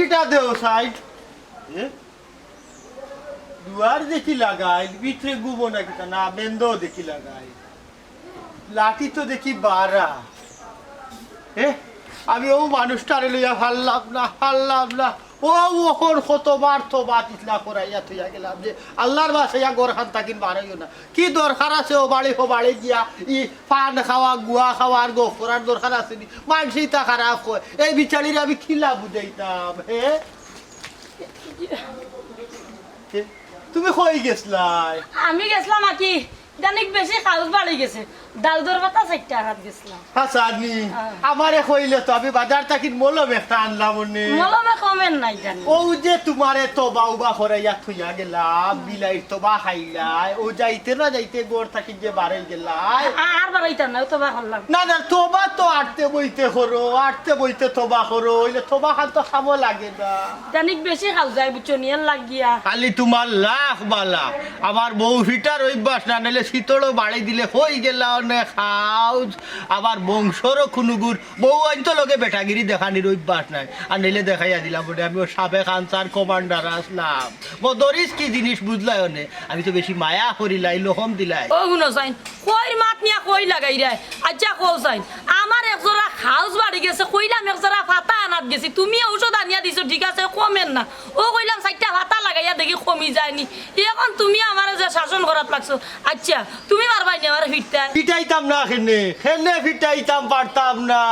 লাঠিটা দেও সাইড দুয়ার দেখি লাগাই ভিতরে গুবো নাকি তা না বেন্দও দেখি লাগাই লাঠি তো দেখি বাড়া আমি ও মানুষটারে লইয়া হারলাম না ও ওখন কতবার তো বাত ইতলা করাইয়া থইয়া গেলাম যে আল্লাহর বাসাইয়া গোরখান তাকিন বাড়াইও না কি দরকার আছে ও বাড়ি গিয়া ই পান খাওয়া গুয়া খাওয়ার গোফ করার দরকার আছে নি মানুষই তা খারাপ হয় এই বিচারির আমি খিলা বুঝাইতাম তুমি কই গেছলাই আমি গেছলাম কি জানিক বেশি খাউস বাড়ি গেছে দাউদর পাতা 4 টাকা গেছলাম হাসানি আমারে কইলে তো আমি বাজার তাকিন মলম একটা আনলাম নে মলমে কমেন নাই জানি ও যে তোমারে তোবা উবা করাইয়া থইয়া গেলাম বিলাই তোবা খাইলাই ও যাইতে না যাইতে গোর থাকি যে বাড়াই গেলাই আর বাড়াইতাম না তোবা করলাম না তোবা তো আটতে বইতে তোবা করো ওইলে তোবা খান তো খাবো লাগে না জানিক বেশি খাও যায় বুঝছো নিয়ে লাগিয়া খালি তোমার লাখ বালা আমার বউ ফিটার অভ্যাস না নিলে শীতলও বাড়ি দিলে হই গেলা অনেক খাও আবার বংশরও খুনুগুর বউ আইতো লগে বেটাগিরি দেখানির অভ্যাস নাই আর নিলে দেখাইয়া দিলাম বলে আমি ওর সাবেক আনসার কমান্ডার আসলাম বদরিস কি জিনিস বুঝলাই অনে আমি তো বেশি মায়া করিলাই লোহম দিলাই ও গুনো সাইন কই মাত নিয়া কই লাগাই রে আচ্ছা কও সাইন আমার একজোড়া খাউস বাড়ি গেছে কইলাম একজোড়া ফাতা আনাত গেছি তুমি ঔষধ আনিয়া দিছো ঠিক আছে কমেন না ও কইলাম 4টা ফাতা লাগাইয়া দেখি কমি যায়নি এখন তুমি আমারে যে শাসন করাত লাগছো আচ্ছা তুমি পারবাই না আমার ফিটাইতাম না খেনে ফিটাইতাম পারতাম না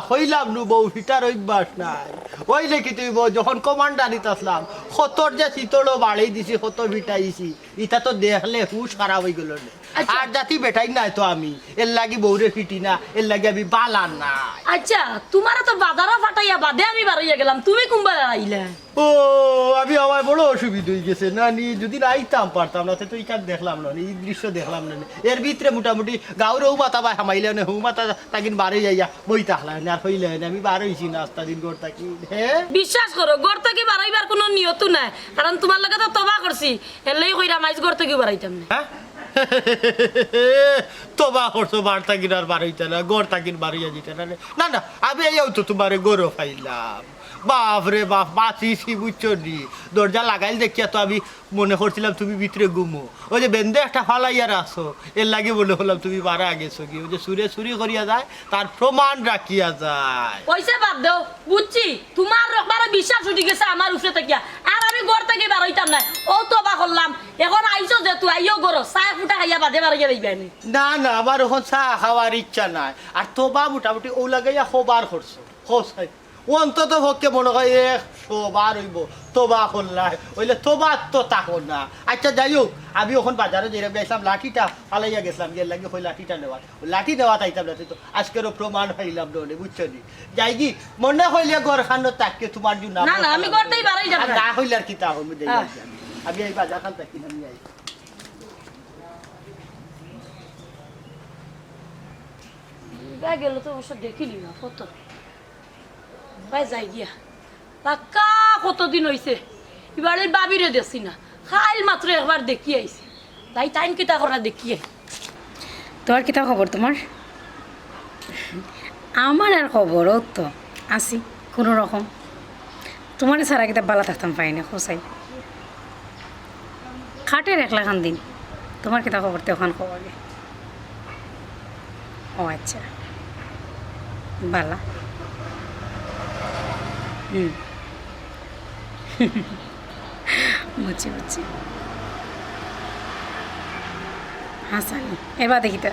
হইলাম নু বউ ফিটার অভ্যাস নাই ওই দেখি তুই যখন কমান্ডারিত আসলাম কতর যে শীতলও বাড়ি দিছি কত ফিটাইছি ইটা তো দেখলে হুশ খারাপ হয়ে গেল আর জাতি বেটাই নাই তো আমি এর লাগি বউরে ফিটি না এর লাগি আমি বালান না আচ্ছা তোমার তো বাজারও ফাটাইয়া বাদে আমি বাড়াইয়া গেলাম তুমি কুম্বা আইলা ও আমি আমার বড় অসুবিধা হয়ে গেছে না নি যদি আইতাম পারতাম না তো ইকান দেখলাম না এই দৃশ্য দেখলাম না এর ভিতরে মোটামুটি গাঁর মাতা বা হামাইলে না মাতা তাকিন বাড়ি যাইয়া বই তাহলাম আর হইলে আমি বার হইছি না আস্তা দিন গড় থাকি বিশ্বাস করো গড় থেকে বাড়াইবার কোনো নিয়ত নাই কারণ তোমার লাগে তো তবা করছি এলেই কইরা মাইজ গড় থেকে বাড়াইতাম না তোবা করছো বার থাকিন আর বার হইতে না গড় থাকিন বাড়িয়া দিতে না না আমি এইও তো তোমার গরু খাইলাম বাপরে বাপ বাঁচিছি বুঝছো নি দরজা লাগাইল দেখিয়া তো আমি মনে করছিলাম তুমি ভিতরে ঘুমো ওই যে বেন্দে একটা ফালাইয়ার আসো এর লাগে মনে হলাম তুমি বারা গেছো কি ওই যে সুরি করিয়া যায় তার প্রমাণ রাখিয়া যায় পয়সা বাদ দাও বুঝছি তোমার রকমার বিশ্বাস উঠে গেছে আমার উপরে থাকিয়া আর আমি ঘর থেকে বার হইতাম না ও তোবা করলাম এখন আইছো যে তুই আইও গরো চা ফুটা খাইয়া বাদে বাড়িয়া দিবানি না আমার এখন চা খাওয়ার ইচ্ছা নাই আর তোবা মোটামুটি ও লাগাইয়া খোবার করছো খোসাই অন্তত ভক্কে মনে হয় বার হইব তোবা করলাই ওইলে তোবা তো তাকো না আচ্ছা যাই হোক আমি ওখান বাজারে যেরকম গেছিলাম লাঠিটা ফালাইয়া গেছিলাম যে লাগে ওই লাঠিটা নেওয়া লাঠি নেওয়া তাইতাম না তো আজকেরও প্রমাণ হইলাম দৌড়ে বুঝছো নি যাই কি মনে হইলে ঘর খানো তাকে তোমার জন্য না না আমি করতেই পারাই যাব না হইলে আর কি তা আমি দেই আমি এই বাজার খান তাকি আমি আই গেল তো অবশ্য দেখিলি না কত ভাই যাই গিয়া পাক্কা কতদিন হয়েছে এবারের বাবিরে দেখছি না খাইল মাত্র একবার দেখি আইছে তাই টাইম কিতা করা দেখিয়ে তোমার কিতা খবর তোমার আমার আর খবর ও তো আসি কোনো রকম তোমার সারা কিতা বালা থাকতাম পাই না খোসাই খাটের 1 লাখ দিন তোমার কিতা খবর তো ওখান খবর ও আচ্ছা বালা বুঝছি হাসানি এবার দেখি তো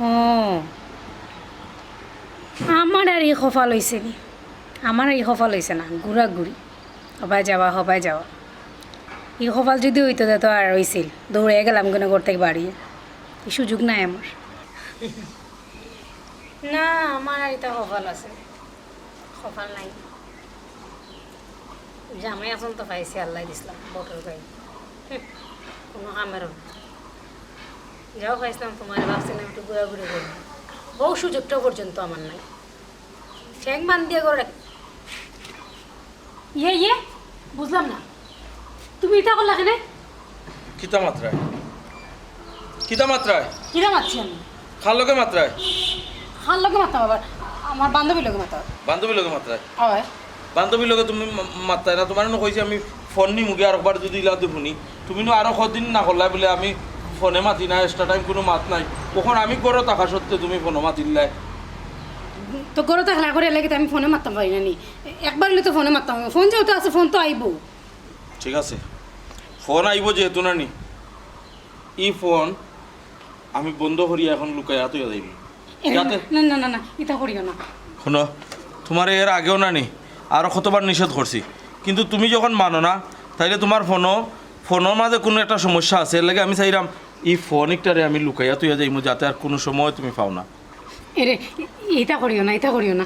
ও আমার আর এই খফাল হয়েছে নি আমার এই খফাল হয়েছে না ঘুরি হবাই যাওয়া এই খফাল যদি হইতো তো আর হয়েছিল দৌড়ে গেলাম কোনো ঘর থেকে বাড়িয়ে এই সুযোগ নাই আমার না আমার আর এটা খফাল আছে খফাল নাই জামাই আসন তো পাইছি আল্লাহ দিসলাম বটর গাই কোনো কামেরও যাও খাইছিলাম তোমার ভাবছিলাম একটু ঘোরাঘুরি করি বহু সুযোগটা পর্যন্ত আমার নাই ঠ্যাং বান দিয়ে করে ইয়ে বুঝলাম না তুমি এটা করলা কেন কিতা মাত্রায় কিরা মারছি আমি খার লোকে মাত্রায় খান লোকে মারতাম আবার আমার বান্ধবী লোকে মারতাম বান্ধবী লোকে মাত্রায় হয় বান্ধবীর লগে তুমি মাত্তাই না তোমার কইছি আমি ফোন নি মুগে আর একবার যদি ইলা শুনি তুমি আরো কদিন না করলা বলে আমি ফোনে মাতি না এক্সট্রা টাইম কোনো মাত নাই কখন আমি করো টাকা সত্ত্বে তুমি ফোনে মাতিলাই তো গরো তো খেলা করে লাগে আমি ফোনে মারতাম পারি না নি একবার হলে তো ফোনে মারতাম ফোন যেহেতু আছে ফোন তো আইব ঠিক আছে ফোন আইব যেহেতু না নি ই ফোন আমি বন্ধ করি এখন লুকাই তুই যাইবি যাতে না না না না এটা করিও না শোনো তোমার এর আগেও না নি আরও কতবার নিষেধ করছি কিন্তু তুমি যখন মানো না তাইলে তোমার ফোনের মাঝে কোনো একটা সমস্যা আছে এর লাগে আমি চাইলাম এই ফোন একটারে আমি লুকাইয়া তুই যাইমু যাতে আর কোনো সময় তুমি পাও না এরে এটা করিও না এটা করিও না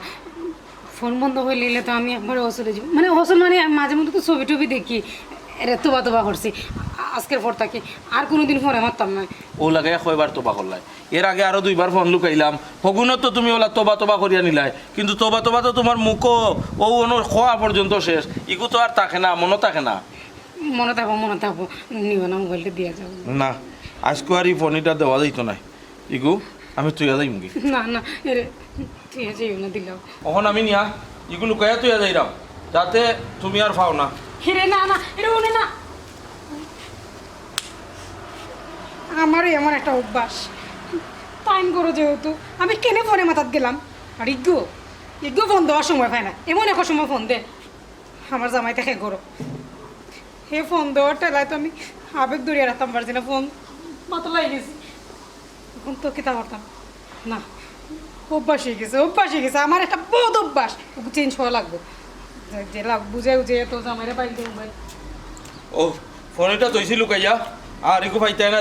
ফোন বন্ধ করে নিলে তো আমি একবার হসলে যাব মানে হসল মানে আমি মাঝে মধ্যে তো ছবি টবি দেখি এরে তোবা করছি আজকের পর তাকে আর কোনোদিন ফোনে মারতাম না ও লাগাইয়া কয়বার তোবা করলাই এর আগে আরো 2বার ফোন লুকাইলাম হগুনত তো তুমি ওলা তোবা করিয়া নিলাই কিন্তু তোবা তো তোমার মুখও ও খোয়া পর্যন্ত শেষ ইগু তো আর থাকে না মনে থাকে না মনে থাকবো নিও না মোবাইলটা দিয়ে যাবো না আজকে আর এই ফোনটা দেওয়া যাইত না ইগু আমি তুইয়া যাই মুগি না না এরে ঠিক আছে না দিলাম এখন আমি নিয়া ইগু লুকাইয়া তুইয়া যাইরাম যাতে তুমি আর পাও না হিরে না না এরে ওনে না আমারও এমন একটা অভ্যাস টাইম করো যেহেতু আমি কেনে ফোনে মাথাত গেলাম আর ইগো ফোন দেওয়ার সময় পায় না এমন একটা সময় ফোন দে আমার জামাই দেখে করো হে ফোন দেওয়ার টেলায় তো আমি আবেগ দৌড়িয়ে রাখতাম পারছি না ফোন মাথা লাই গেছি এখন তো কিতা করতাম না অভ্যাস হয়ে গেছে আমার একটা বহুত অভ্যাস চেঞ্জ হওয়া লাগবে যে বুঝে তো জামাইরা পাই দেবো ভাই ও ফোনটা তৈছি লুকাইয়া আর ইগু পাইতাই না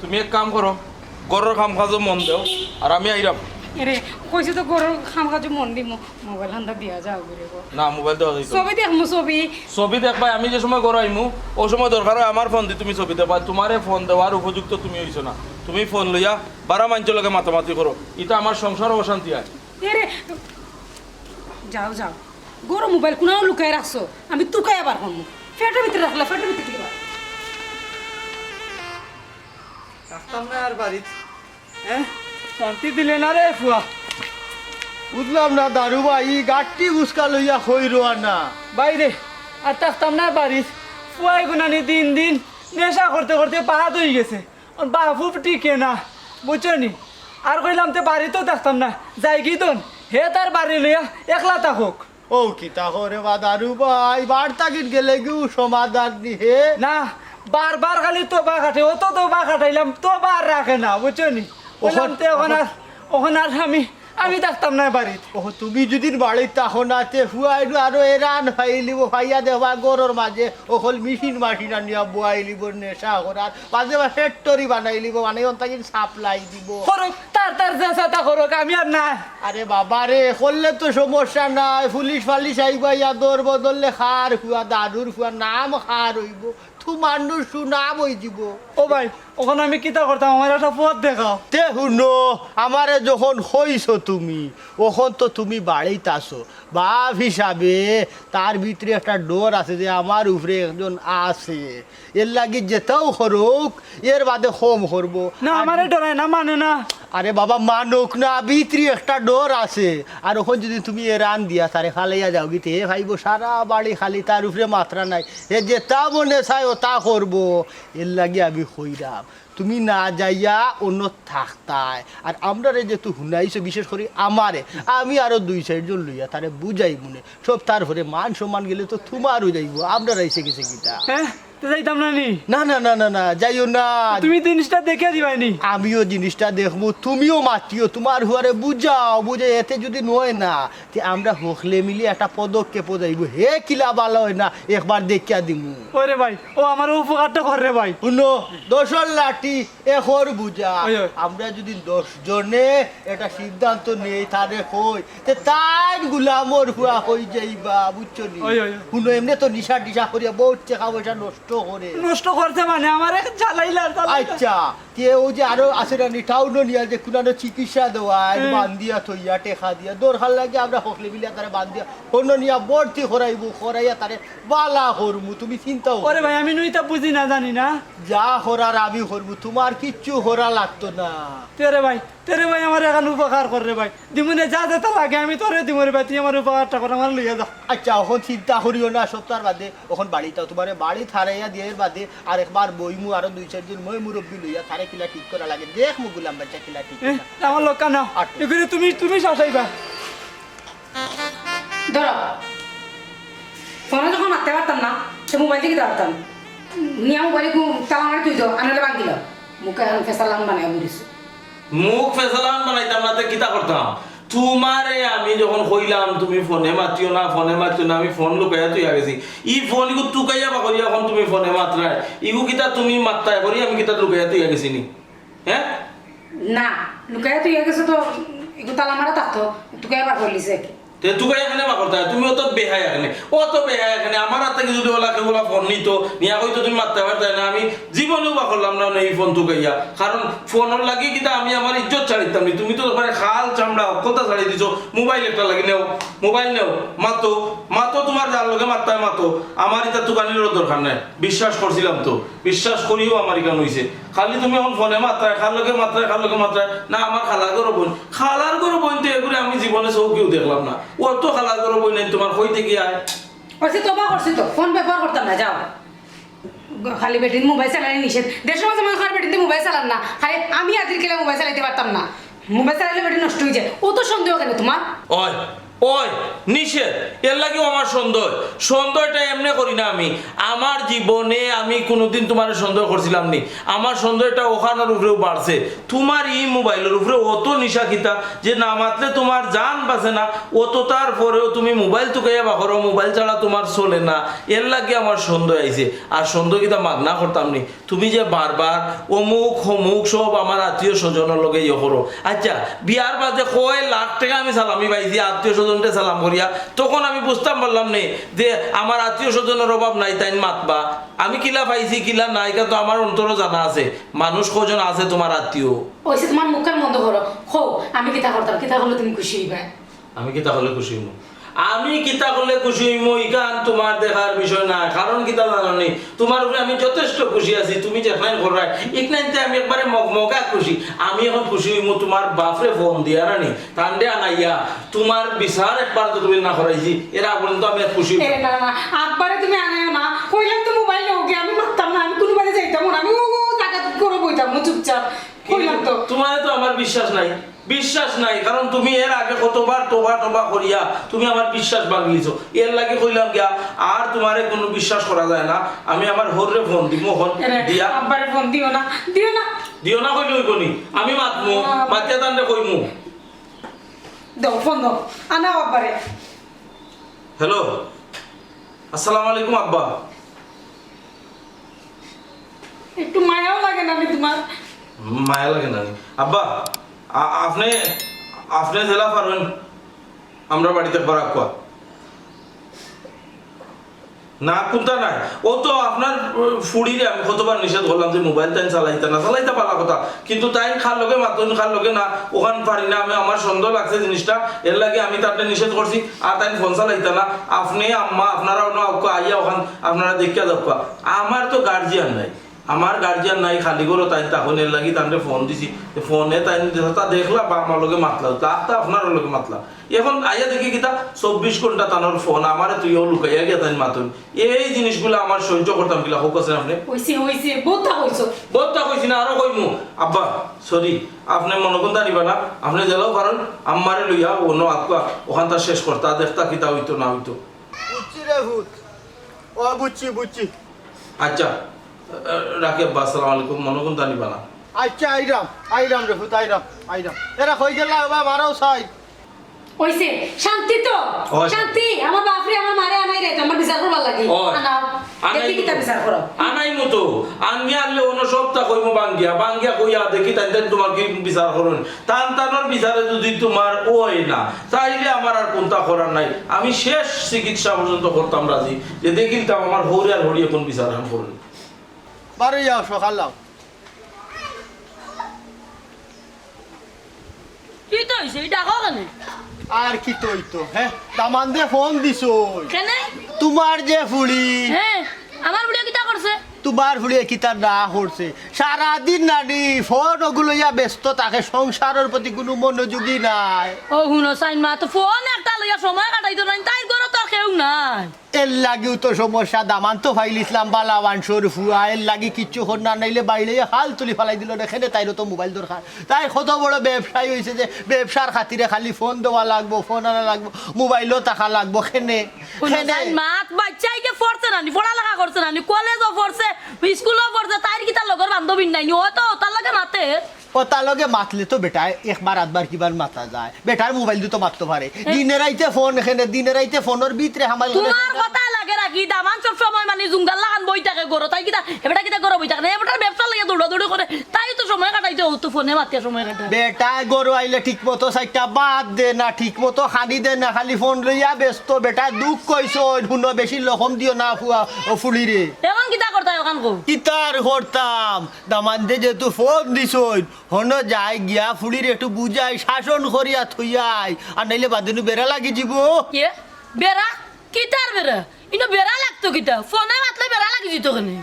তুমি এক কাম করো গরর কাম কাজও মন দেও আর আমি আইরাম এরে কইছি তো গরুর খাম কাজে মন দি মোবাইল হান্দা দিয়া যাও ঘুরে না মোবাইল দেওয়া যাইতো ছবি দেখমু ছবি দেখবাই আমি যে সময় গরো আইমু ও সময় দরকার হয় আমার ফোন দি তুমি ছবি দেখবা তোমারে ফোন দেওয়ার উপযুক্ত তুমি হইছো না তুমি ফোন লইয়া 12 মাঞ্চের লগে মাতামাতি করো এটা আমার সংসার অশান্তি হয় এরে যাও গরু মোবাইল কোনাও লুকাই রাখছো আমি তুকাই আবার হমু ফেটের ভিতরে রাখলা ফেটের ভিতরে দিবা থাকতাম না আর বাড়িতে হ্যাঁ শান্তি দিলে না রে ফুয়া বুঝলাম না দারু ভাই গাঠটি বুসকা লইয়া হই রোয়া না বাইরে আর থাকতাম না বাড়ির ফুয়াই গুনানি দিন নেশা করতে করতে পাহাড় হয়ে গেছে বাপু টিকে না বুঝছো নি আর কইলাম তো বাড়িতেও থাকতাম না যাই কি তোন হে তার বাড়ি লইয়া একলা থাকুক ও কি তাহরে বা দারু ভাই বার্তা গীত গেলে গিউ সমাধান দিহে না বারবার খালি তোবা কাটে ও তো তোবা কাটাইলাম তোবা আর রাখে না বুঝছো নি কইলাম তো এখন আর আমি থাকতাম না বাড়িতে ও তুমি যদি বাড়িতে তাহো না তে হুয়াইলু আরো এরান ফাইলিব ফাইয়া দেবা গরর মাঝে ওখল মেশিন আনিয়া বুয়াইলিব নেশা করার মাঝে বা ফ্যাক্টরি বানাইলিব মানে অন্তাকিন সাপ্লাই দিব করুক তার চেষ্টা করুক আমি আর না আরে বাবা রে করলে তো সমস্যা নাই পুলিশ ফালিশ আইবা ইয়া দর বদললে খার হুয়া দাদুর হুয়া নাম খার হইব তু মানুষ সুনাম হই দিব ও ভাই ওখানে আমি কিতা করতাম আমার একটা পথ দেখাও তে শুনো আমারে যখন হইছো তুমি ওখন তো তুমি বাড়িতে আসো বাপ হিসাবে তার ভিতরে একটা ডোর আছে যে আমার উপরে একজন আছে এর লাগি যেতেও করুক এর বাদে হোম করবো না আমারে ডরায় না মানে না আরে বাবা মানুক না ভিতরে একটা ডোর আছে আর ওখান যদি তুমি এরান দিয়া তারে খালাইয়া যাও গিতে হে ভাইবো সারা বাড়ি খালি তার উপরে মাত্রা নাই এ যেটা মনে চায় ওটা করবো এর লাগি আমি হইরাম তুমি না যাইয়া অন্য থাকতায় আর আমরা যেহেতু হুনাইছো বিশেষ করে আমারে আমি আরো 2-4 জন লইয়া তারে বুঝাই মনে সব তারপরে মান সম্মান গেলে তো তোমারও যাইবো আমরা রাইছে গেছে গীতা হ্যাঁ তো যাইতাম না নি না না না না না যাইও না তুমি জিনিসটা দেখে দিবাইনি আমিও জিনিসটা দেখবো তুমিও মাতিও তোমার হুয়ারে বুঝাও বুঝে এতে যদি নয় না তে আমরা হকলে মিলি একটা পদক্ষেপ যাইব হে কিলা ভালো হয় না একবার দেখিয়া দিমু ওরে ভাই ও আমার উপকারটা করে ভাই শুনো 10 লাঠি এখন বুঝা ওই, ওই। আমরা যদি 10 জনে এটা সিদ্ধান্ত নেই তারে কই তে তাই গুলামর হুয়া হই যাইবা বুঝছো নি ওই, ওই, ওই। শুনো এমনি তো নিশা করিয়া বহুত টাকা পয়সা নষ্ট করে নষ্ট করছে মানে আমার জ্বালাই চালাইলার আচ্ছা তে ও যে আরো আছে না টাউনও নিয়া যে কোনো চিকিৎসা দেওয়া বান্ধিয়া থইয়া টেকা দিয়া দরকার লাগে আমরা হকলে বিলিয়া তারে বান্ধিয়া অন্য নিয়া ভর্তি করাইয়া তারে বালা করমু তুমি চিন্তাও ওরে ভাই আমি নইতা বুঝি না জানি না যা করার আমি করবো তোমার কিচ্ছু করা লাগতো না তেরে ভাই আমার এখন উপকার করে ভাই দিমুনে যা যেতে লাগে আমি তোরে দিমরে ভাই তুই আমার উপকারটা করে আমার লইয়া যা আচ্ছা এখন চিন্তা করিও না সপ্তাহ বাদে এখন বাড়িটাও তোমার বাড়ি থারাইয়া দিয়ে বাদে আর একবার বইমু আরো 2-4 জন মই মুরব্বী লইয়া থারে কিলা ঠিক করা লাগে দেখ মু গুলাম বাচ্চা কিলা ঠিক করা। আমার লোক না এগুলো তুমি শাসাইবা ধরো ফোনে যখন মারতে পারতাম না সে মোবাইল থেকে পারতাম নিয়ে মোবাইল তালা মারি তুই তো আনালে বাঙ্গিল মুখে এখন ফেসালাম বানাই বুঝিস মুখ ফেসালান বানাইতাম না তো কিতা করতাম তোমারে আমি যখন কইলাম তুমি ফোনে মাতিও না আমি ফোন লুকাইয়া তুই গেছি ই ফোন ইগু টুকাইয়া বা করি এখন তুমি ফোনে মাত্রায় ইগু কিতা তুমি মাত্রায় করি আমি কিতা লুকাইয়া তুই গেছি নি হ্যাঁ না লুকাই তুই গেছে তো একটু তালা মারা থাকতো তোকে এবার করলিছে তে তুকাই এখানে বা করতে হয় তুমি অত বেহাই এখানে আমার হাত থেকে যদি ওলা কেবলা ফোন নিত নিয়া হয়তো তুমি মারতে পারতে না আমি জীবনেও বা করলাম না এই ফোন তুকাইয়া কারণ ফোনের লাগি কিতা আমি আমার ইজ্জত ছাড়িতাম নি তুমি তো ওখানে খাল চামড়া কথা ছাড়িয়ে দিছো মোবাইল একটা লাগি নেও মোবাইল নেও মাতো তোমার যার লগে মারতে হয় মাতো আমার এটা তুকানিরও দরকার নাই বিশ্বাস করছিলাম তো বিশ্বাস করিও আমার ইকান হইছে খালি তুমি এখন ফোনে মাত্রায় খার লগে মাত্রায় না আমার খালার গরো বোন তো এগুলো আমি জীবনে চৌকিও দেখলাম না ও তো খালার গরো বোন নাই তোমার হইতে কি আয় করছি তো বা করছি তো ফোন ব্যবহার করতাম না যাও খালি বেটিন মোবাইল চালানি নিষেধ দেড়শো মাসে মনে খালি বেটিন মোবাইল চালান না খালি আমি আদির কেলে মোবাইল চালাইতে পারতাম না মোবাইল চালাইলে বেটি নষ্ট হয়ে যায় ও তো সন্দেহ কেন তোমার ওই নিষেধ এর লাগেও আমার সন্দেহটা এমনি করি না আমি আমার জীবনে আমি কোনোদিন তোমার সন্দেহ করছিলাম নি আমার সন্দেহটা ওখানের উপরেও বাড়ছে তোমার এই মোবাইলের উপরে অত নিশাখিতা যে না মাত্রে তোমার জান বাঁচে না অত তারপরেও তুমি মোবাইল তুকাইয়া বাখরো মোবাইল ছাড়া তোমার চলে না এর লাগে আমার সন্দেহ আইছে আর সন্দেহ কিতা মাগনা করতাম নি তুমি যে বারবার অমুক সব আমার আত্মীয় স্বজনের লগে ইয়ে করো আচ্ছা বিয়ার বাদে কয় লাখ টাকা আমি সালামি পাইছি আত্মীয় স্বজনকে সালাম করিয়া তখন আমি বুঝতাম পারলাম নে যে আমার আত্মীয় স্বজনের অভাব নাই তাই মাতবা আমি কিলা পাইছি কিলা নাই কা তো আমার অন্তরও জানা আছে মানুষ কজন আছে তোমার আত্মীয় ওইসে তোমার মুখের মন্দ করো হো আমি কিতা করতাম কিতা করলে তুমি খুশি হইবা আমি কিতা হলে খুশি হইব আমি কিতা করলে খুশি হইব ইকান তোমার দেখার বিষয় না কারণ কিতা জানি তোমার উপরে আমি যথেষ্ট খুশি আছি তুমি যেখানে করাই ইকনাইতে আমি একবারে মগমগা খুশি আমি এখন খুশি হইব তোমার বাপরে ফোন দিয়া রানি তান্ডে আনাইয়া তোমার বিচার একবার তো তুমি না করাইছি এরা পর্যন্ত আমি খুশি না আব্বারে তুমি আনাইও না কইলাম তো মোবাইল ওকে আমি মারতাম না আমি কোনো বাড়ি যাইতাম না আমি ও জায়গা করে বইতাম চুপচাপ কইলাম তো তোমার তো আমার বিশ্বাস নাই কারণ তুমি এর আগে কতবার তোবা করিয়া তুমি আমার বিশ্বাস ভাঙিয়েছো এর লাগে কইলাম গিয়া আর তোমারে কোনো বিশ্বাস করা যায় না আমি আমার হরে ফোন দিব দিয়া আব্বারে ফোন দিও না কইলে হইব নি আমি মাতমু মাতিয়া তান্ডে কইমু দাও ফোন দাও আনাও আব্বারে হ্যালো আসসালামু আলাইকুম আব্বা একটু মায়াও লাগে না তোমার মায়া লাগে না আব্বা আপনি জেলা পারবেন আমরা বাড়িতে বারাকুয়া না কোনটা নাই ও তো আপনার ফুড়িরে আমি কতবার নিষেধ করলাম যে মোবাইল তাই চালাইতে পারা কথা কিন্তু তাই খার লগে মাতুন খার লগে না ওখান পারি না আমি আমার সন্দেহ লাগছে জিনিসটা এর লাগে আমি তার নিষেধ করছি আর তাই ফোন চালাইতে না আপনি আম্মা আপনারা আইয়া ওখান আপনারা দেখিয়া যাবা আমার তো গার্জিয়ান নাই খালি করো তাই তখন এর লাগি তাহলে ফোন দিছি ফোনে তাই দেখলা বা আমার লগে মাতলা তাকটা আপনার লগে মাতলা এখন আইয়া দেখি কিতা 24 ঘন্টা তানোর ফোন আমারে তুইও লুকাইয়া গিয়া তাই মাতুন এই জিনিসগুলো আমার সহ্য করতাম কিলা হোক আছে আপনি হইছে বহুত কইছি না আরো কইমু আব্বা সরি আপনি মনগন্ধা নিবা না আপনি জেলাও পারেন আম্মারে লইয়া অন্য আকুয়া ওখান তা শেষ করতা দেখতা কিতা হইতো না হইতো বুঝছি রে ভূত ও বুঝছি আচ্ছা রাখি আব্বা আসসালামু আলাইকুম মনগন্ধা নিবা না আচ্ছা আইরাম রে ভূত আইরাম এরা কই গেলা বাবা মারাও চাই হইছে শান্তি তো শান্তি আমার বাপরে আমার মারে আনাই রে আমার বিচার করবার লাগে আনাও দেখি কিতা বিচার করো আনাই মতো আনিয়া আনলে অন্য সপ্তাহ কইমু বাঙ্গিয়া কইয়া দেখি তাই তোমার কি বিচার করুন তানোর বিচারে যদি তোমার ওই না তাইলে আমার আর কোনটা করার নাই আমি শেষ চিকিৎসা পর্যন্ত করতাম রাজি যে দেখিতাম আমার হরিয়ে কোন বিচার করুন বাড়ি যাও সকাল যাও কি তো হইছে এই ডাকো কেন আর কি তৈতো হ্যাঁ দামান দিয়ে ফোন দিছো কেন তোমার যে ফুড়ি হ্যাঁ আমার বুড়িয়া কিটা করছে তোমার ফুড়িয়ে কিতা না করছে সারাদিন নানি ফোন ওগুলো ইয়া ব্যস্ত তাকে সংসারের প্রতি কোনো মনোযোগী নাই ও হুনো সাইন মা তো ফোন একটা লইয়া সময় কাটাইতো নাই তাই ঘরে তো আর কেউ নাই এর লাগিও তো সমস্যা দামান তো ফাইল ইসলাম বালা ওয়ানশোর ফুয়া এর লাগি কিচ্ছু হন না নাইলে বাইরে হাল তুলি ফেলাই দিল এখানে তাইরও তো মোবাইল দরকার তাই কত বড় ব্যবসায়ী হয়েছে যে ব্যবসার খাতিরে খালি ফোন দেওয়া লাগবো ফোন আনা লাগবো মোবাইলও টাকা লাগবো খেনে সাইন মা বাচ্চাই যে পড়ছে না পড়ালেখা করছে না কলেজও পড়ছে স্কুলও পড়ছে তাইর কি তার লগর বান্ধবী নাই ও তো তার লাগে মাতে ও তার লগে মাতলে তো বেটা একবার আধবার কিবার মাতা যায় বেটার মোবাইল দিয়ে তো মারতে পারে দিনে রাইতে ফোন এখানে দিনে রাইতে ফোনের ভিতরে আমার তোমার কথা লাগে রাখি দামান সব সময় মানে জুঙ্গাল লাগান বই থাকে গরো তাই কিটা এবারে কিটা গরো বই থাকে না এবারে ব্যবসা লাগে দৌড়াদৌড়ি করে তাই তো সময় কাটাইতে হতো ফোনে মাতিয়া সময় কাটায় বেটা গরু আইলে ঠিক মতো সাইটটা বাদ দে না ঠিক মতো খানি দে না খালি ফোন লইয়া ব্যস্ত বেটা দুঃখ কইছ শুনো বেশি লহম দিও না ফুয়া ও ফুলি রে এখন কিটা করতে ওখান কো কিতার করতাম দামান দে যেহেতু ফোন দিছই হন যাই গিয়া ফুলির একটু বুঝাই শাসন করিয়া থইয়াই আর নাইলে বাদিনু বেড়া লাগি যাব কে বেড়া কিটার বেড়া ইনো বেড়া লাগতো কিটা ফোনে মাতলে বেড়া লাগি দিত কেনে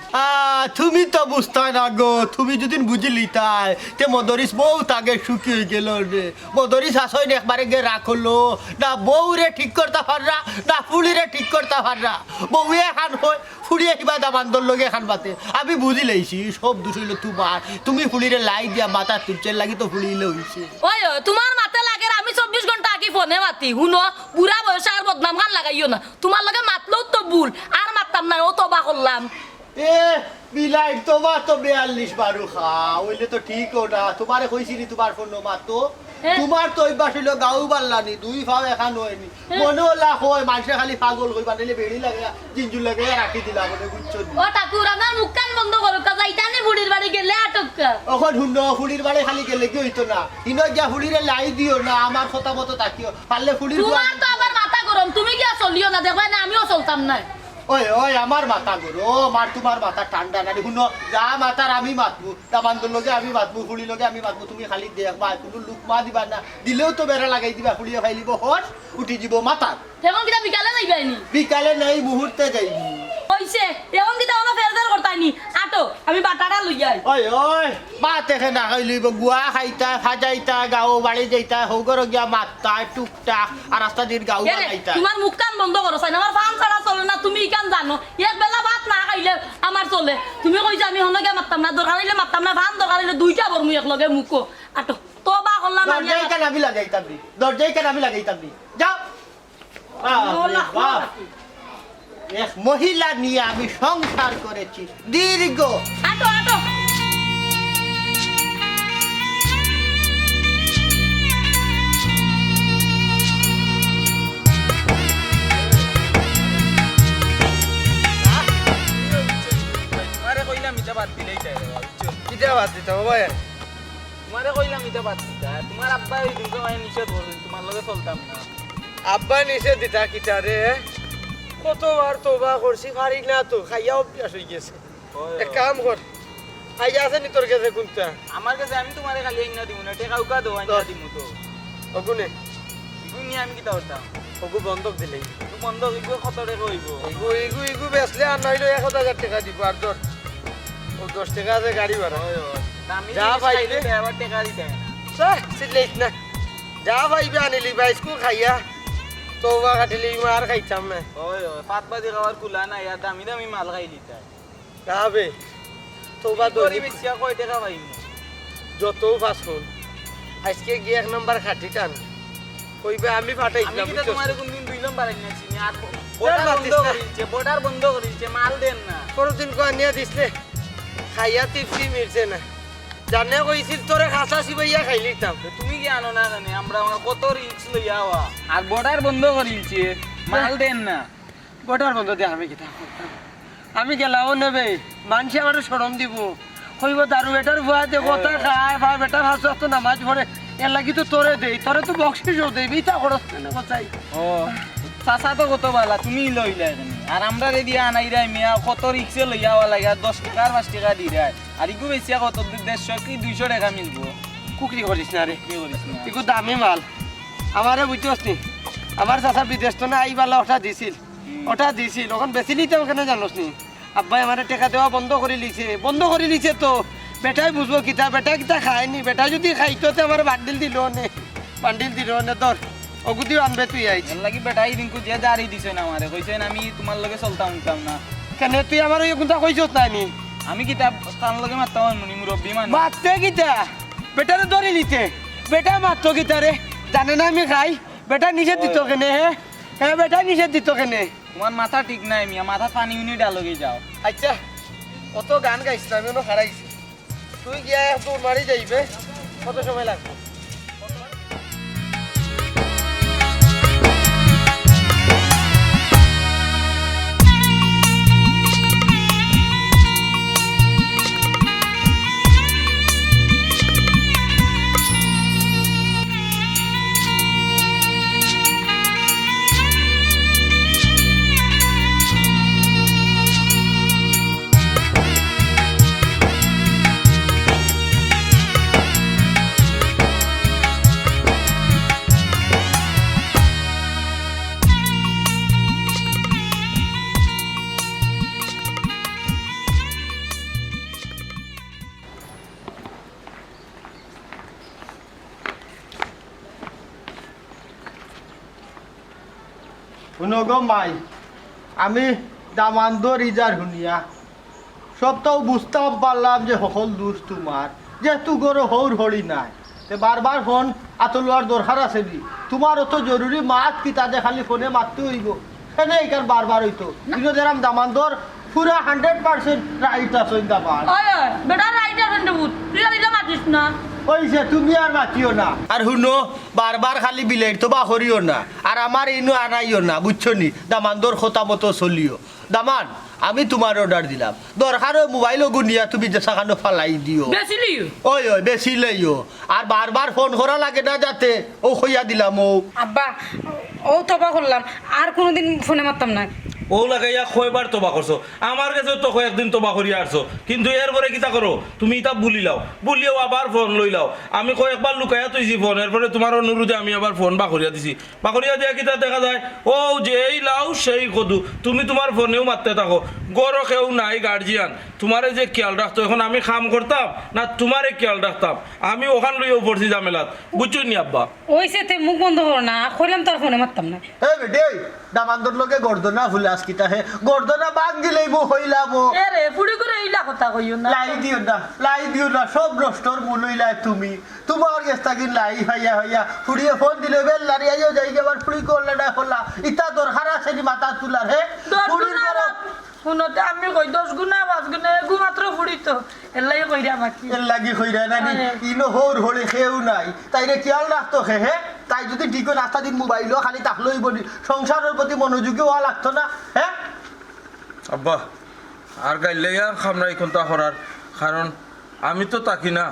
তুমি তো বুঝতে না গো তুমি যদি বুঝলি তাই তে মদরিস বউ তাকে সুখী হয়ে গেল রে মদরিস আসই একবারে গে রাখলো না বউ রে ঠিক করতে পাররা না ফুলিরে ঠিক করতে পাররা বউ এখান হয় ফুড়িয়ে কিবা দাবান্দর লগে এখান বাতে আমি বুঝি লাইছি সব দোষ হইলো তোমার তুমি ফুলিরে লাই দিয়া মাথা তুলছেন লাগি তো ফুলিলে হইছে ওই তোমার মাথা লাগে আমি 24 ঘন্টা আগে ফোনে মাতি শুনো বুড়া বয়সে আর বদনাম গান লাগাইও না তোমার লগে মাতলেও তো ভুল আর মাততাম না ও তবা করলাম এ বিলাই তোমার তো 42 বারু খা ওইলে তো ঠিক ওটা তোমারে কইছিলি তোমার ফোন মাতো তোমার তো ওই বাসিল গাও বাল্লানি দুই ফাও এখান হয়নি মনে হলা হয় মানুষে খালি পাগল হই বানাইলে বেড়ি লাগে জিঞ্জু লাগে রাখি দিলা বলে বুঝছো ও ঠাকুর আমার মুখ কান বন্ধ করো কাজা ইতানে বুড়ির বাড়ি গেলে আটকা এখন হুন্ন ফুলির বাড়ি খালি গেলে কি হইতো না ইনো যা ফুলিরে লাই দিও না আমার কথা মতো তাকিও পারলে ফুলির তোমার তো আবার মাথা গরম তুমি কি চলিও না দেখবে না আমিও চলতাম না ওই ওই আমার মাথা গরো মার তোমার মাথা ঠান্ডা না শুনো যা মাথার আমি মাতবো তা বান্ধব লগে আমি মাতবো ফুলি লগে আমি মাতবো তুমি খালি দেখবা কোনো লুক মা দিবা না দিলেও তো বেড়া লাগাই দিবা ফুলিয়ে ফাইলিব হস উঠি যাব মাথার এখন কিটা বিকালে যাইবাইনি বিকালে নাই মুহূর্তে যাইবি হইছে এখন কিটা ono ফেরদার করতাইনি আটো আমি বাটাটা লই যাই ওই ওই বাত এখে না খাই লইব গুয়া খাইতা ভাজাইতা গাও বাড়ি যাইতা হৌগর গিয়া মাততা টুকটাক আর রাস্তা দিয়ে গাও বানাইতা তোমার মুখ কান বন্ধ করো সাইন আমার ফান ছাড়া চলে না তুমি কান জানো এক বেলা ভাত না খাইলে আমার চলে তুমি কইছো আমি হন গিয়া মারতাম না দরকার হইলে মারতাম না ফান দরকার হইলে দুইটা বর মুই এক লগে মুকো আটো তোবা করলাম আমি দরজাই কেন আমি লাগাইতাম দি দরজাই কেন আমি লাগাইতাম দি যাও এক মহিলা নিয়ে আমি সংসার করেছি দীর্ঘ আটো আটো তোমারে কইলাম ইটা বাদ দিলেই তাই কিটা বাদ দিতে বাবা তোমারে কইলাম ইটা বাদ দিতা তোমার আব্বা ওই দিনকে মানে নিষেধ করলেন তোমার লগে চলতাম না আব্বা নিষেধ দিতা কিটা রে কতবার তোবা করছি পারি না তো খাইয়া অভ্যাস হয়ে গেছে এক কাম কর খাইয়া আছে নি তোর কাছে কোনটা আমার কাছে আমি তোমারে খালি আইনা দিব না টেকা উকা দাও আইনা দিমু তো অগুনে ইগুন নিয়ে আমি কিটা করতাম অগু বন্ধক দিলেই তো বন্ধ ইগু কত টাকা হইব এগু এগু এগু বেচলে আর নইলে 1000 টাকা দিব আর তোর ও 10 টাকা আছে গাড়ি ভাড়া আমি যা পাইলে আবার টাকা দিতে না সিলেট না যা ভাইবে আনিলি বাইসকু খাইয়া তোবা কাটিলি মার খাইতাম না ওই ওই পাত বাদি খাওয়ার কুলা না ইয়া দামি দামি মাল খাই দিতা যাবে তোবা তোরি দরি বেচিয়া কয় টাকা পাইব যত ফাসুন আজকে গিয়ে 1 নাম্বার খাটি টান কইবে আমি আমি ফাটাইছিলাম কিটা তোমারে কোনদিন দুইলাম বাড়াই না চিনি আর মাতিস বর্ডার বন্ধ না। করিছে বর্ডার বন্ধ করিছে মাল দেন না পরদিন কো আনিয়া দিছলে খাইয়া তিপসি মিরছে না জানে কইছিল তোরে খাসা সিবাইয়া খাইলিতাম তো তুমি কি আনো না জানি আমরা কত রিস্ক লইয়া আওয়া আর বর্ডার বন্ধ করিছে মাল দেন না বটার বন্ধ দিয়ে আমি কিতা করতাম আমি গেলাও নেবে মানুষ আমার শরম দিব কইব দারু বেটার ভুয়াতে কথা খায় বা বেটার হাসু তো নামাজ পড়ে এর লাগি তো তোরে দেই তোরে তো বকশিসও দেই বিটা খরচ না কথাই ও চাচা তো কত বালা তুমি লইলা এখানে আর আমরা রেডি আনাই রাই মিয়া কত রিক্সে লইয়া আওয়া লাগে 10 টাকা আর 5 টাকা দি রায় আর ইগু বেশি কত 150 কি 200 টাকা মিলবো কুকরি করিস না রে কি করিস না একটু দামি মাল আমারে বুঝতেছ নি আমার চাচা বিদেশ তো না আইবালা ওটা দিছিল ওখান বেশি নিতে ওখানে জানোস নি আব্বাই আমার টেকা দেওয়া বন্ধ করে লিছে তো বেটাই বুঝবো কিতা বেটা কিতা খায়নি বেটা যদি খাইতো তো আমার বান্ডিল দিল নে তোর অগুদিও আনবে তুই আইছি এর লাগি বেটাই রিঙ্কু যে জারি দিছে না আমারে কইছেন আমি তোমার লগে চলতাম উঠতাম না কেন তুই আমার ওই কোনটা কইছস না নি আমি কিতাব তার লগে মারতাম মুনি মুরব্বি মানে মারতে কিতা বেটারে ধরে নিতে বেটা মারতো কিতা রে জানে না আমি খাই বেটা নিষেধ দিত কেনে হ্যাঁ বেটা নিষেধ দিত কেনে তোমার মাথা ঠিক নাই মিয়া মাথা পানি উনি ডালগে যাও আচ্ছা কত গান গাইছ না আমি হারাইছি তুই গিয়া তোর মারি যাইবে কত সময় লাগবে শুনো গো মাই আমি দামান্দর ইজার শুনিয়া সবটাও বুঝতাম পারলাম যে সকল দোষ তোমার যেহেতু গরো হৌর হরি নাই বারবার ফোন আতলোয়ার দরকার আছে দি তোমার অত জরুরি মাত কি তাদের খালি ফোনে মারতে হইব সেনে এইখান বারবার হইতো কিন্তু যেরাম দামান্দর পুরা 100% রাইট আছে দামান ওই বেটা রাইটার হইতে বুত তুই দিলে মাতিস না ওইছে তুমি আর মাতিও না আর শুনো বারবার খালি বিলেট তো বা হরিও না আর আমার ইনো আনাইও না বুঝছো নি দামান্দর খোতা মতো চলিও দামান আমি তোমার অর্ডার দিলাম দরকার মোবাইলও গুনিয়া তুমি যেসাখানো ফালাই দিও বেশিলি ওই বেশি লইও আর বারবার ফোন করা লাগে না যাতে ও হইয়া দিলাম ও আব্বা ও তবা করলাম আর কোনোদিন ফোনে মারতাম না ও লাগাইয়া কয়বার তোবা করছো আমার কাছে তো কয়েকদিন তোবা করিয়া আসছো কিন্তু এরপরে কিতা করো তুমি এটা বুলিও আবার ফোন লইলাও আমি কয়েকবার লুকাইয়া তুইছি ফোন এরপরে তোমার অনুরোধে আমি আবার ফোন বাকরিয়া দিছি বাকরিয়া দিয়া কিতা দেখা যায় ও যেই লাও সেই কদু তুমি তোমার ফোনেও মারতে থাকো গরো কেউ নাই গার্জিয়ান তোমারে যে খেয়াল রাখতো এখন আমি কাম করতাম না তোমারে খেয়াল রাখতাম আমি ওখান লইয়াও পড়ছি ঝামেলাত বুঝছো নি আব্বা ওইসে তে মুখ বন্ধ করো না কইলাম তার ফোনে মারতাম না এই বেটে দামান্দর লগে গর্দনা ফুলাস কিতা হে গর্দনা বাগ দিলেই মো হইলাম ও এ রে পুরি করে এইলা কথা কইও না লাই দিও না সব নষ্টর মূল হইলাই তুমি তোমার গেস্তা কি লাই হইয়া ফুড়িয়ে ফোন দিলে বেল লারিয়াইও যাই আবার ফুড়ি করলে না হলা ইতা দরকার আছে নি মাথা তুলার হে ফুড়ির করো শুনতে আমি কই 10 গুণা 5 গুণা এগু মাত্র ফুড়িত এলাই কইরা মাকি এর লাগি হইরা না নি ইনো হোর হলে খেউ নাই তাইরে খেয়াল রাখতো হে তাই যদি ঠিক রাস্তা দিন মোবাইলও খালি তাকলই বলি সংসারের প্রতি মনোযোগী হওয়া লাগতো না হ্যাঁ আব্বা আর গাইলে আর খামরাই কোনটা করার কারণ আমি তো তাকি না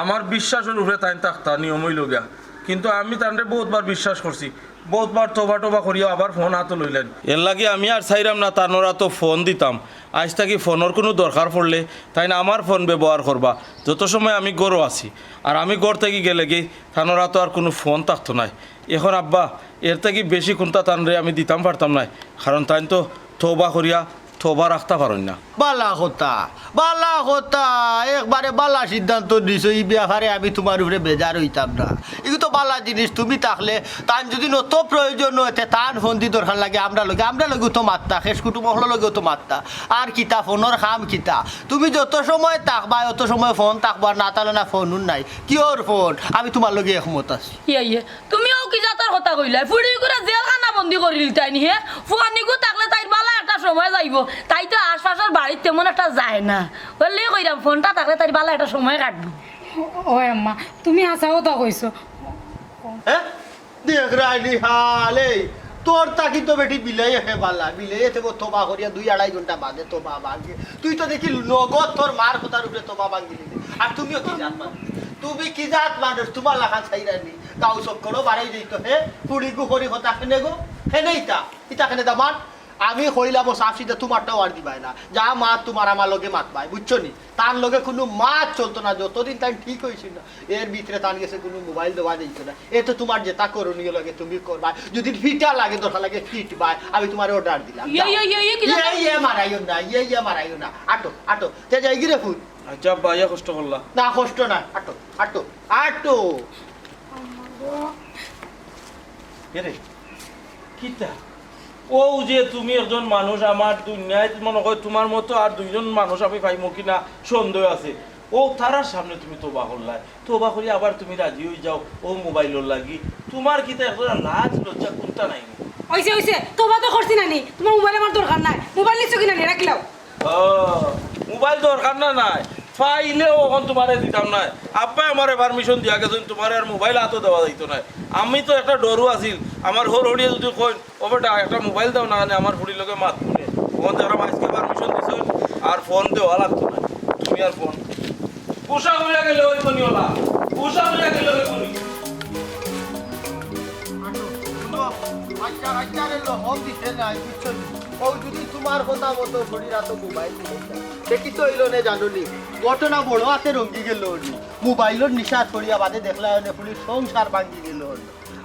আমার বিশ্বাসের উপরে তাই তাকতা নিয়মই লগিয়া কিন্তু আমি তানরে বহুতবার বিশ্বাস করছি বহুতবার তোবা করিয়া আবার ফোন হাতে লইলেন এর লাগে আমি আর চাইরাম না তানোরা তো ফোন দিতাম আজ থাকি ফোনের কোনো দরকার পড়লে তাই না আমার ফোন ব্যবহার করবা যত সময় আমি গড়ও আছি আর আমি গড় থেকে গেলে কি তানোরা তো আর কোনো ফোন থাকতো নাই এখন আব্বা এর থেকে বেশি কোনটা তানরে আমি দিতাম পারতাম নাই কারণ তাই তো তোবা করিয়া তোবা রাখতে পারেন না বালা কথা একবারে বালা সিদ্ধান্ত দিছো এই ব্যাপারে আমি তোমার উপরে বেজার হইতাম না এগুলো তো বালা জিনিস তুমি থাকলে তার যদি নত প্রয়োজন হইতে তার ফোন দি দরকার লাগে আমরা লগে তো মাত্তা শেষ কুটুম হলো লগেও তো মাত্তা আর কিতা ফোনের খাম কিতা তুমি যত সময় থাকবা অত সময় ফোন থাকবা না তাহলে না ফোন নাই কিওর ফোন আমি তোমার লগে একমত আছি ইয়ে তুমিও কি জাতর কথা কইলা ফুড়ি করে জেলখানা বন্দি করিল তাই নি হে ফুয়ানিকু থাকলে তাই বালা একটা সময় যাইব তাই তো আশপাশের বাড়ির তেমন একটা যায় না বললে কইরাম ফোনটা থাকলে তাই বালা একটা সময় কাটবো ও আম্মা তুমি হাসাও তো কইছো হ্যাঁ দেখ রাইলি হালে তোর তাকি তো বেটি বিলাই হে বালা বিলাই এতে তোবা করিয়া 2-2.5 ঘন্টা বাদে তোবা ভাঙে তুই তো দেখি নগদ তোর মার কথার উপরে তোবা ভাঙিলি আর তুমিও কি জাত মানুষ তুমি কি জাত মানুষ তোমার লাখান চাইরানি গাও সব করো বাড়াই দিত হে পুড়ি গু করি কথা খেনে গো হেনে ইতা খেনে দামান আমি কইলাম ও সাফ সিধা তোমারটাও আর দিবাই না, যা মাত তোমার আমার লগে মাতবাই, বুঝছো নি? তার লগে কোনো মাত চলতো না যতদিন তাই ঠিক হয়েছিল না। এর ভিতরে তার গেছে কোনো মোবাইল দেওয়া দিত না। এ তো তোমার যেটা করণীয় লাগে তুমি করবা, যদি ফিটা লাগে দরকার লাগে ফিটবাই, আমি তোমার অর্ডার দিলাম। মারাইও না, মারাইও না, আটো আটো তে যাই গিরে ফুল। আচ্ছা আব্বা ইয়া কষ্ট করলা না কষ্ট না, আটো আটো আটো। এরে কিতা ও যে তুমি একজন মানুষ, আমার দুনিয়ায় মনে হয় তোমার মতো আর দুইজন মানুষ আমি পাইমো কিনা সন্দেহ আছে। ও তারার সামনে তুমি তোবা করলাই, তোবা করি আবার তুমি রাজি হয়ে যাও ও মোবাইলের লাগি। তোমার কিতা একজন লাজ লজ্জা কোনটা নাই? হইছে তোবা তো করছি নানি, তোমার মোবাইল আমার দরকার নাই, মোবাইল নিচ্ছ কিনা নি রাখিলাও। মোবাইল দরকার না নাই ফাইলেও এখন তোমারে দিতাম না। আব্বাই আমারে পারমিশন দিয়া গেছেন তোমার আর মোবাইল হাতও দেওয়া যাইতো না। আমি তো একটা ডরু আছিল, আমার হর হরিয়ে যদি কই ও বেটা একটা মোবাইল দাও না, আমার ফুড়ির লোকে মাত শুনে ওখান থেকে আজকে পারমিশন দিছ আর ফোন দেওয়া লাগতো না। তুমি আর ফোন পোষা হইয়া গেলে ওই কোনিওলা পোষা হইয়া গেলে ওই কোনি তোমার কথা মতো শরীর এত মোবাইল দেখি তো হইল নে জানুনি ঘটনা বড় হাতে রঙ্গি গেল মোবাইলের নিশা ছড়িয়া বাদে দেখলা ফুলির সংসার ভাঙ্গি গেল।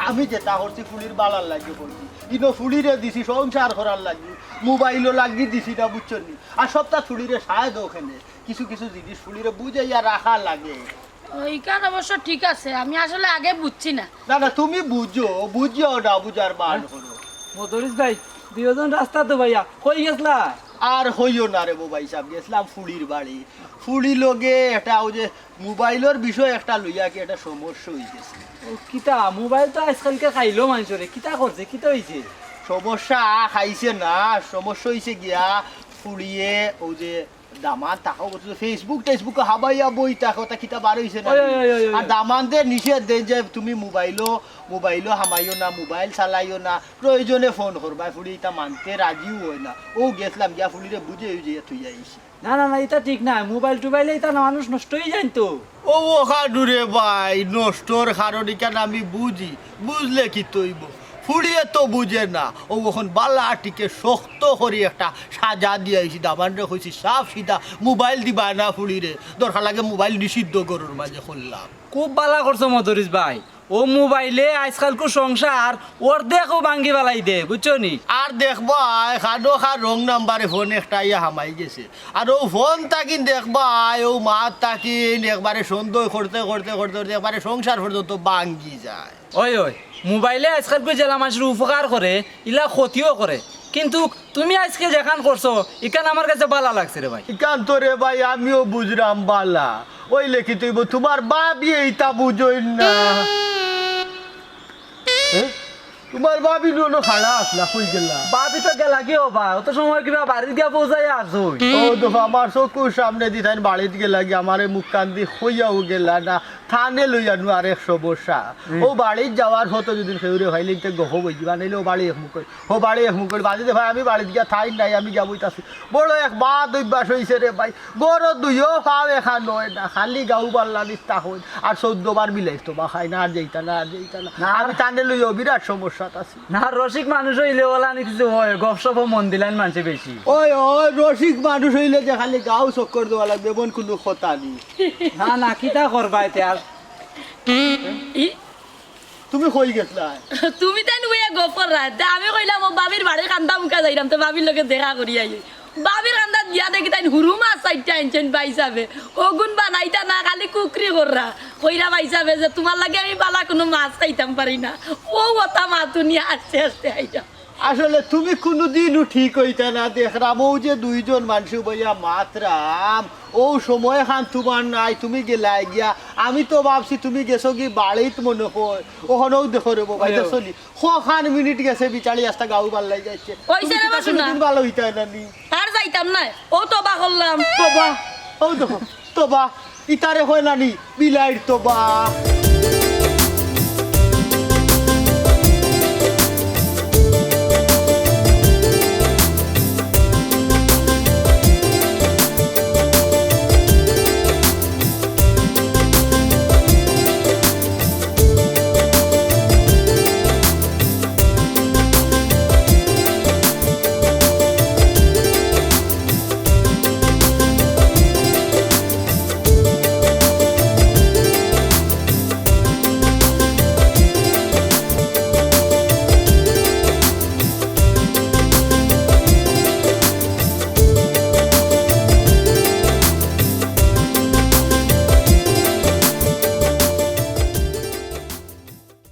আমি যেটা করছি ফুলির বালার লাগি করছি, কিন্তু ফুলিরে দিছি সংসার করার লাগি, মোবাইলও লাগি দিছি না, বুঝছো নি? আর সবটা ফুলিরে সাহায্য ওখানে কিছু কিছু জিনিস ফুলিরে বুঝাইয়া রাখা লাগে। ওইখান অবশ্য ঠিক আছে, আমি আসলে আগে বুঝছি না। না না তুমি বুঝিও না, বুঝার বার করো। মধুরিস ভাই দুজন রাস্তা তো ভাইয়া কই গেছলা? আর হইও না রে ভাই সাহেব, গেছিলাম ফুলির বাড়ি। ফুলি লগে এটা ওই যে মোবাইলের বিষয় একটা লইয়া কি একটা সমস্যা হয়ে গেছে। ও কিতা মোবাইল তো আজকালকে খাইলো মানুষরে, কিতা করছে কিতা হইছে? সমস্যা খাইছে না, সমস্যা হয়েছে গিয়া ফুলিয়ে ওই যে দামান তাকে বলছে ফেসবুকে হাবাইয়া বই তাকে ওটা কিতা বার হয়েছে না। আর দামানদের নিষেধ দেন যে তুমি মোবাইলও হামাইও না, মোবাইল চালাইও না, প্রয়োজনে ফোন করবা। ফুলি এটা মানতে রাজিও হয় না। ও গেছিলাম গিয়া ফুলিরে বুঝে তুই আইসি। না না না এটা ঠিক না, মোবাইল টোবাইলে এটা মানুষ নষ্ট হয়ে যায় তো। ও ওখানে ভাই নষ্টর কারণ কেন আমি বুঝলে কি তৈব ফুড়িয়ে তো বুঝে না। ও ওখান বালা টিকে শক্ত করে একটা সাজা দিয়েছি, দামানরে কইছি সাফ সিধা মোবাইল দিবা না ফুড়িরে, দরকার লাগে মোবাইল নিষিদ্ধ গরুর মাঝে করলাম। খুব বালা করছো মধুরিস ভাই, ও মোবাইলে আজকালকো সংসার ওর দেখো ভাঙ্গি বেলাই দে, বুঝছো নি? আর দেখবা খানো রং নাম্বারে ফোন একটা ইয়া হামাই গেছে, আর ও ফোন তাকিন দেখবা ও মাত তাকিন একবারে সন্দেহ করতে করতে করতে করতে একবারে সংসার পর্যন্ত ভাঙ্গি যায়। ওই মোবাইলে আজকালকে জেলা মানুষের উপকার করে ইলা ক্ষতিও করে, কিন্তু তুমি আজকে যেখান করছো ইখান আমার কাছে বালা লাগছে রে ভাই। ইকান তো রে ভাই আমিও বুঝলাম বালা, ওই লেখি তুইব তোমার বাবি এইটা বুঝই না। তোমার বাবি নো খাড়া আসলা কই গেলা? বাবি তো গেলা কি হবা, অত সময় কিবা বাড়ি দিয়া পৌঁছাই আসো। ও দেখো আমার চকুর সামনে দি তাই বাড়িত গেলা গিয়ে আমারে মুখ কান দি হইয়াও গেলা না, থানে লইয়ানো আর এক সমস্যা। ও বাড়ির যাওয়ার হতো যদি সেউরে ভাইলে গহ বইবা নাইলে ও বাড়ি এক মুখ করি, ও বাড়ি এক মুখ করি বাজিতে ভাই আমি বাড়িতে গিয়া থাই নাই, আমি যাবই তাছি। বড় এক বাদ অভ্যাস হয়েছে রে ভাই, বড় দুইও পাও এখান নয় না, খালি গাউ পাল্লা নিস্তা হই আর 14 বার মিলাই তো বা খাই না, আর যেইতা না আর যেইতা না, আমি থানে লইয়াও বিরাট সমস্যা আছে। না রসিক মানুষ হইলে ওলা নিতে হয় গপসপ মন দিলেন মানুষে বেশি। ওই রসিক মানুষ হইলে যে খালি গাও চক্কর দেওয়া লাগবে বোন কোনো কথা নেই। না না কিতা করবা এতে আর। তুমি কই গেছলা? তুমি তাই নুয়ে গপর রাত আমি কইলাম ও বাবির বাড়ির কান্দা মুখা যাইলাম তো বাবির লোকে দেখা করি আই বাবির কান্দা দিয়া দেখি তাই হুরুমা চাইটা আনছেন পাইছাবে ওগুন বানাইতা না খালি কুকরি কররা কইরা পাইছাবে যে তোমার লাগে আমি বালা কোনো মাছ খাইতাম পারি না। ও ওটা মাথু নিয়ে আস্তে আস্তে আইটা। আসলে তুমি কোনোদিনও ঠিক হইতা না, দেখরাম ও যে দুইজন মানুষ বইয়া মাতরাম ও সময় খান তোমার নাই, তুমি গেলাই গিয়া। আমি তো ভাবছি তুমি গেছো কি বাড়িত মনে হয়, ওখানেও দেখো রে ভাই দেখছো নি খান মিনিট গেছে বিচারি আস্তা গাও পাল্লাই যাচ্ছে। ভালো হইতা না নি আর যাইতাম না, ও তোবা করলাম। তোবা ও দেখো তোবা ইতারে হয় না নি বিলাইর তোবা।